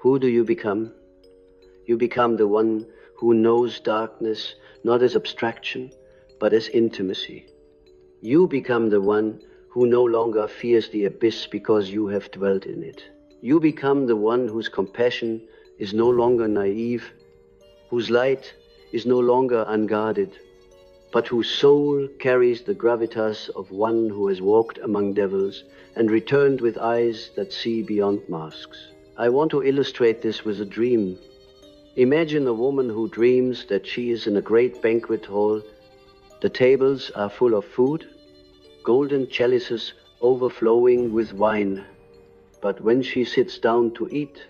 Who do you become? You become the one who knows darkness not as abstraction, but as intimacy. You become the one who no longer fears the abyss because you have dwelt in it. You become the one whose compassion is no longer naive, whose light is no longer unguarded, but whose soul carries the gravitas of one who has walked among devils and returned with eyes that see beyond masks. I want to illustrate this with a dream. Imagine a woman who dreams that she is in a great banquet hall. The tables are full of food, golden chalices overflowing with wine. But when she sits down to eat,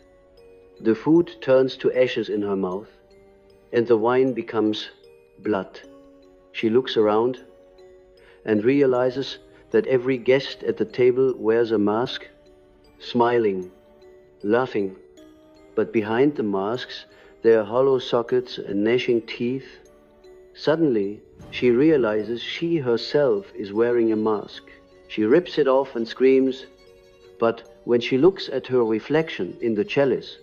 the food turns to ashes in her mouth, and the wine becomes blood. She looks around and realizes that every guest at the table wears a mask, smiling, laughing, but behind the masks there are hollow sockets and gnashing teeth. Suddenly, she realizes she herself is wearing a mask. She rips it off and screams, but when she looks at her reflection in the chalice,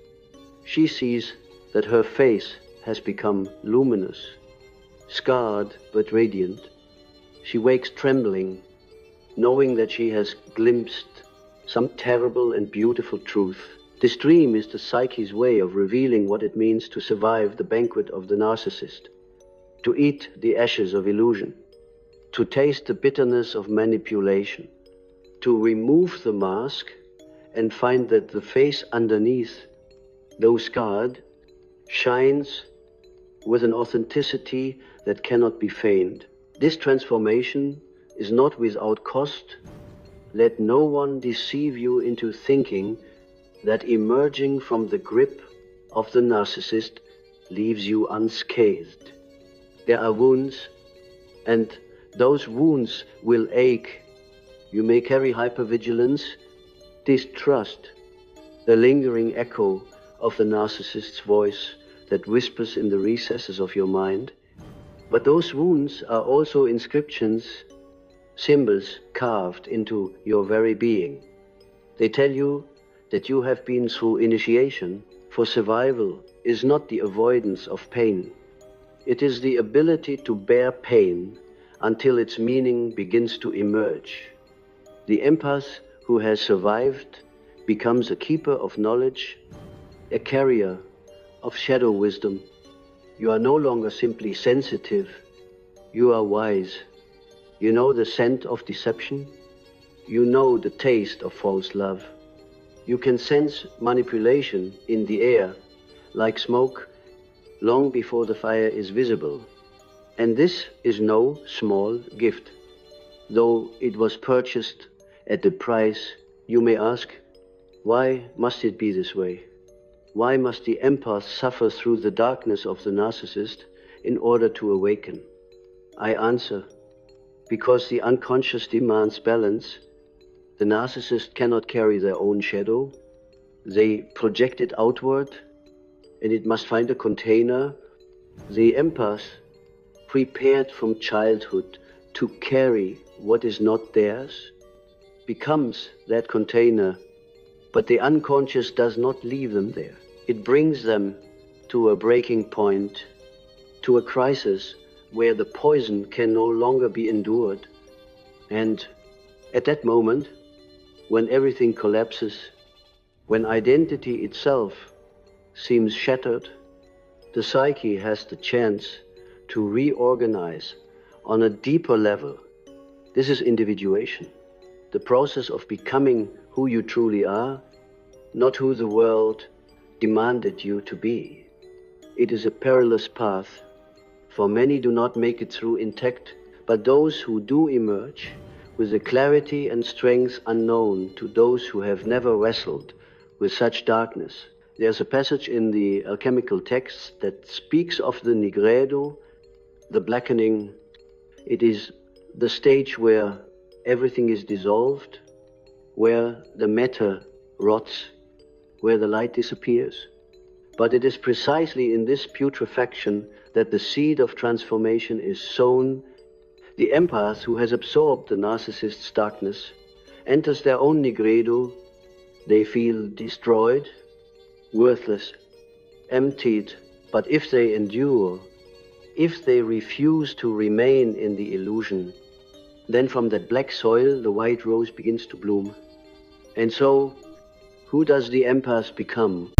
she sees that her face has become luminous, scarred but radiant. She wakes trembling, knowing that she has glimpsed some terrible and beautiful truth. This dream is the psyche's way of revealing what it means to survive the banquet of the narcissist, to eat the ashes of illusion, to taste the bitterness of manipulation, to remove the mask and find that the face underneath, though scarred, shines with an authenticity that cannot be feigned. This transformation is not without cost. Let no one deceive you into thinking that emerging from the grip of the narcissist leaves you unscathed. There are wounds, and those wounds will ache. You may carry hypervigilance, distrust, the lingering echo of the narcissist's voice that whispers in the recesses of your mind. But those wounds are also inscriptions, symbols carved into your very being. They tell you that you have been through initiation, for survival is not the avoidance of pain. It is the ability to bear pain until its meaning begins to emerge. The empath who has survived becomes a keeper of knowledge, a carrier of shadow wisdom. You are no longer simply sensitive, you are wise. You know the scent of deception, you know the taste of false love. You can sense manipulation in the air, like smoke, long before the fire is visible. And this is no small gift. Though it was purchased at the price, you may ask, why must it be this way? Why must the empath suffer through the darkness of the narcissist in order to awaken? I answer, because the unconscious demands balance. The narcissist cannot carry their own shadow. They project it outward, and it must find a container. The empath, prepared from childhood to carry what is not theirs, becomes that container, but the unconscious does not leave them there. It brings them to a breaking point, to a crisis where the poison can no longer be endured. And at that moment, when everything collapses, when identity itself seems shattered, the psyche has the chance to reorganize on a deeper level. This is individuation, the process of becoming who you truly are, not who the world demanded you to be. It is a perilous path, for many do not make it through intact, but those who do emerge with a clarity and strength unknown to those who have never wrestled with such darkness. There's a passage in the alchemical texts that speaks of the nigredo, the blackening. It is the stage where everything is dissolved, where the matter rots, where the light disappears. But it is precisely in this putrefaction that the seed of transformation is sown. The empath who has absorbed the narcissist's darkness enters their own nigredo. They feel destroyed, worthless, emptied, but if they endure, if they refuse to remain in the illusion, then from that black soil the white rose begins to bloom. And so, who does the empath become?